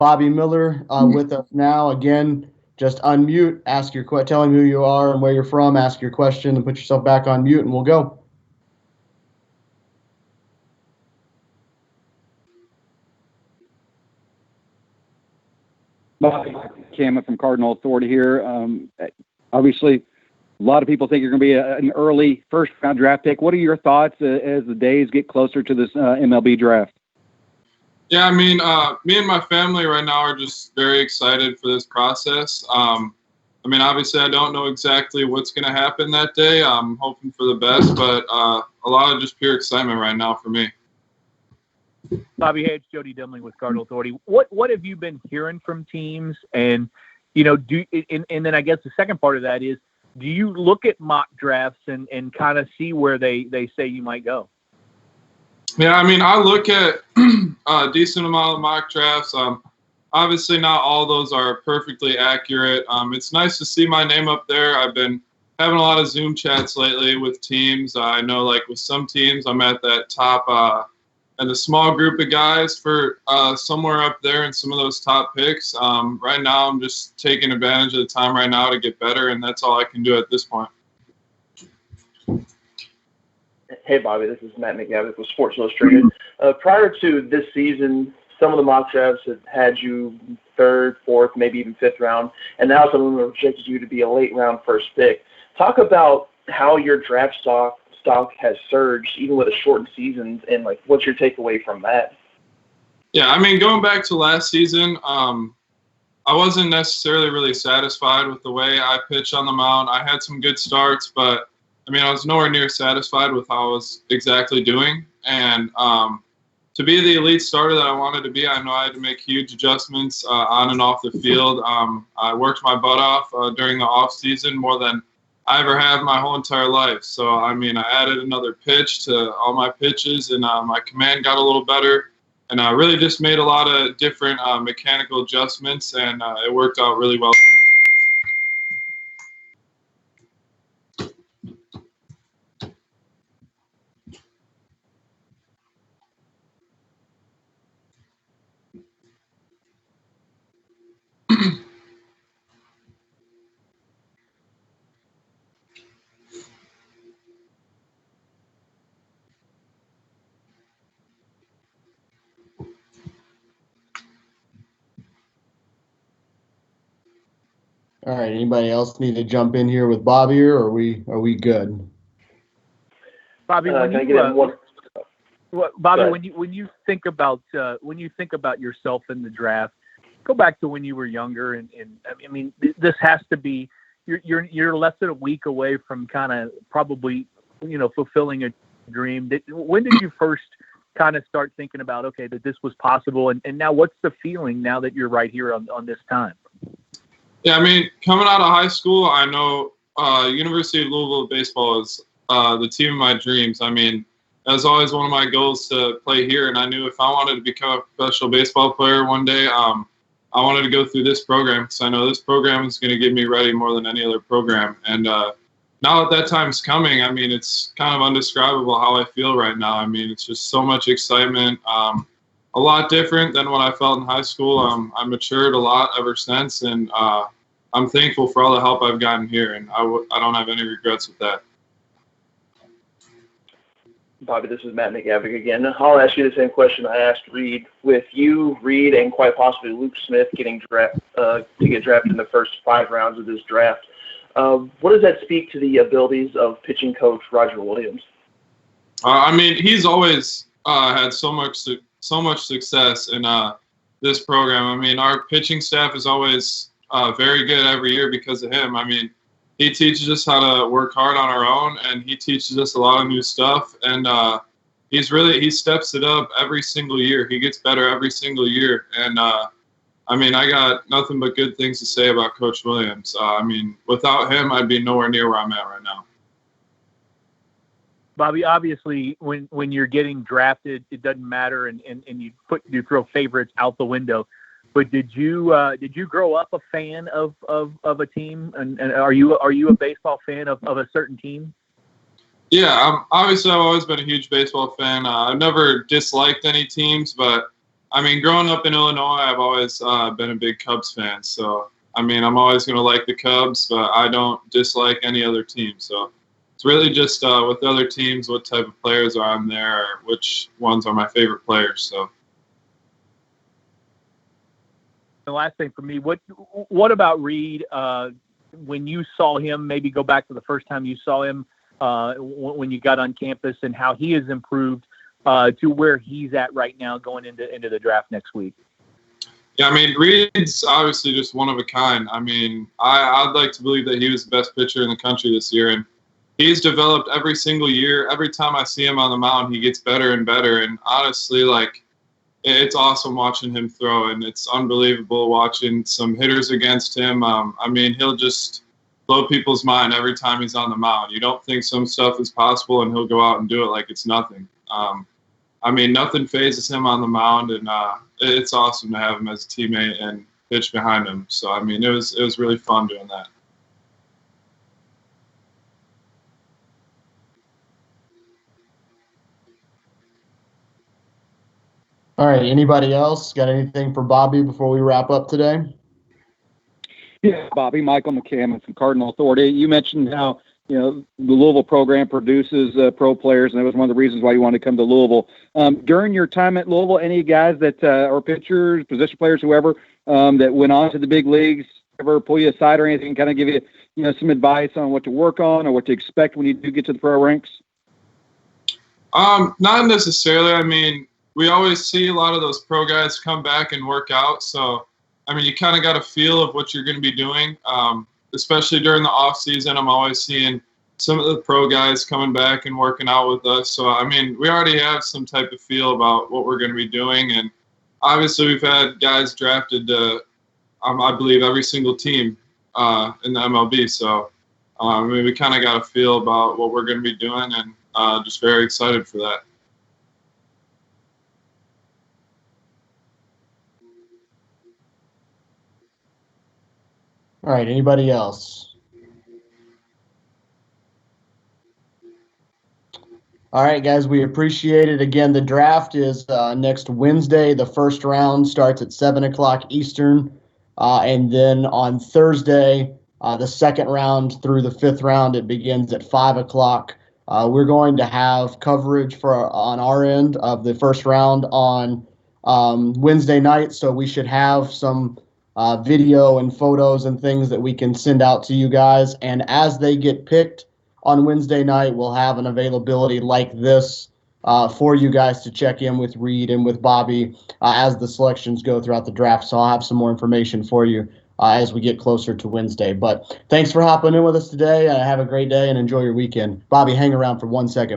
Bobby Miller with us now. Again, just unmute, tell him who you are and where you're from, ask your question, and put yourself back on mute, and we'll go. Bobby Cameron from Cardinal Authority here. Obviously, a lot of people think you're going to be an early first-round draft pick. What are your thoughts as the days get closer to this MLB draft? Yeah, I mean, me and my family right now are just very excited for this process. I mean, obviously, I don't know exactly what's going to happen that day. I'm hoping for the best, but a lot of just pure excitement right now for me. Bobby, hey, it's Jody Demling with Cardinal Authority. What have you been hearing from teams? And, you know, and then I guess the second part of that is, do you look at mock drafts and kind of see where they say you might go? Yeah, I mean, I look at a decent amount of mock drafts. Obviously, not all those are perfectly accurate. It's nice to see my name up there. I've been having a lot of Zoom chats lately with teams. I know, like, with some teams, I'm at that top and a small group of guys for somewhere up there in some of those top picks. Right now, I'm just taking advantage of the time right now to get better, and that's all I can do at this point. Hey, Bobby, this is Matt McGavick with Sports Illustrated. Prior to this season, some of the mock drafts had you third, fourth, maybe even fifth round, and now some of them have projected you to be a late round first pick. Talk about how your draft stock has surged, even with a shortened season, and like, what's your takeaway from that? Yeah, I mean, going back to last season, I wasn't necessarily really satisfied with the way I pitched on the mound. I had some good starts, but I mean, I was nowhere near satisfied with how I was exactly doing. And to be the elite starter that I wanted to be, I know I had to make huge adjustments on and off the field. I worked my butt off during the off season more than I ever have my whole entire life. So, I mean, I added another pitch to all my pitches, and my command got a little better. And I really just made a lot of different mechanical adjustments, and it worked out really well for me. All right. Anybody else need to jump in here with Bobby, or are we good? Bobby, when you think about yourself in the draft, go back to when you were younger, and I mean, this has to be you're less than a week away from kind of probably, you know, fulfilling a dream. When did you first kind of start thinking about, okay, that this was possible, and now what's the feeling now that you're right here on this time? Yeah, I mean, coming out of high school, I know University of Louisville baseball is the team of my dreams. I mean, that was always one of my goals to play here, and I knew if I wanted to become a professional baseball player one day, I wanted to go through this program, because I know this program is going to get me ready more than any other program. And now that time's coming, I mean, it's kind of indescribable how I feel right now. I mean, it's just so much excitement. A lot different than what I felt in high school. I matured a lot ever since, and I'm thankful for all the help I've gotten here, and I don't have any regrets with that. Bobby, this is Matt McGavick again. I'll ask you the same question I asked Reed. With you, Reed, and quite possibly Luke Smith getting drafted in the first 5 rounds of this draft, what does that speak to the abilities of pitching coach Roger Williams? I mean, he's always had so much success in this program. I mean, our pitching staff is always very good every year because of him. I mean, he teaches us how to work hard on our own, and he teaches us a lot of new stuff. And he steps it up every single year. He gets better every single year. And I mean, I got nothing but good things to say about Coach Williams. I mean, without him, I'd be nowhere near where I'm at right now. Bobby, obviously, when you're getting drafted, it doesn't matter, and you throw favorites out the window. But did you grow up a fan of a team, and are you a baseball fan of a certain team? Yeah, obviously I've always been a huge baseball fan. I've never disliked any teams, but I mean, growing up in Illinois, I've always been a big Cubs fan. So, I mean, I'm always going to like the Cubs, but I don't dislike any other team. So it's really just with the other teams, what type of players are on there, or which ones are my favorite players. So. The last thing for me, what about Reed? When you saw him, maybe go back to the first time you saw him when you got on campus, and how he has improved to where he's at right now going into the draft next week. Yeah, I mean, Reed's obviously just one of a kind. I mean, I'd like to believe that he was the best pitcher in the country this year, and he's developed every single year. Every time I see him on the mound, he gets better and better. And honestly, like, it's awesome watching him throw, and it's unbelievable watching some hitters against him. I mean, he'll just blow people's mind every time he's on the mound. You don't think some stuff is possible, and he'll go out and do it like it's nothing. I mean, nothing phases him on the mound, and it's awesome to have him as a teammate and pitch behind him. So, I mean, it was really fun doing that. All right. Anybody else got anything for Bobby before we wrap up today? Yeah, Bobby, Michael McCammon from Cardinal Authority. You mentioned how, the Louisville program produces pro players, and that was one of the reasons why you wanted to come to Louisville. During your time at Louisville, any guys that are pitchers, position players, whoever, that went on to the big leagues, ever pull you aside or anything, kind of give you, some advice on what to work on or what to expect when you do get to the pro ranks? Not necessarily. I mean, we always see a lot of those pro guys come back and work out. So, I mean, you kind of got a feel of what you're going to be doing. Especially during the off season, I'm always seeing some of the pro guys coming back and working out with us. So, I mean, we already have some type of feel about what we're going to be doing. And obviously we've had guys drafted to, I believe, every single team in the MLB. So, I mean, we kind of got a feel about what we're going to be doing, and just very excited for that. All right. Anybody else? All right, guys, we appreciate it. Again, the draft is next Wednesday. The first round starts at 7 o'clock Eastern. And then on Thursday, the second round through the fifth round, it begins at 5 o'clock. We're going to have coverage on our end of the first round on Wednesday night. So we should have some video and photos and things that we can send out to you guys. And as they get picked on Wednesday night, we'll have an availability like this for you guys to check in with Reed and with Bobby as the selections go throughout the draft. So I'll have some more information for you as we get closer to Wednesday. But thanks for hopping in with us today. Have a great day and enjoy your weekend. Bobby, hang around for 1 second.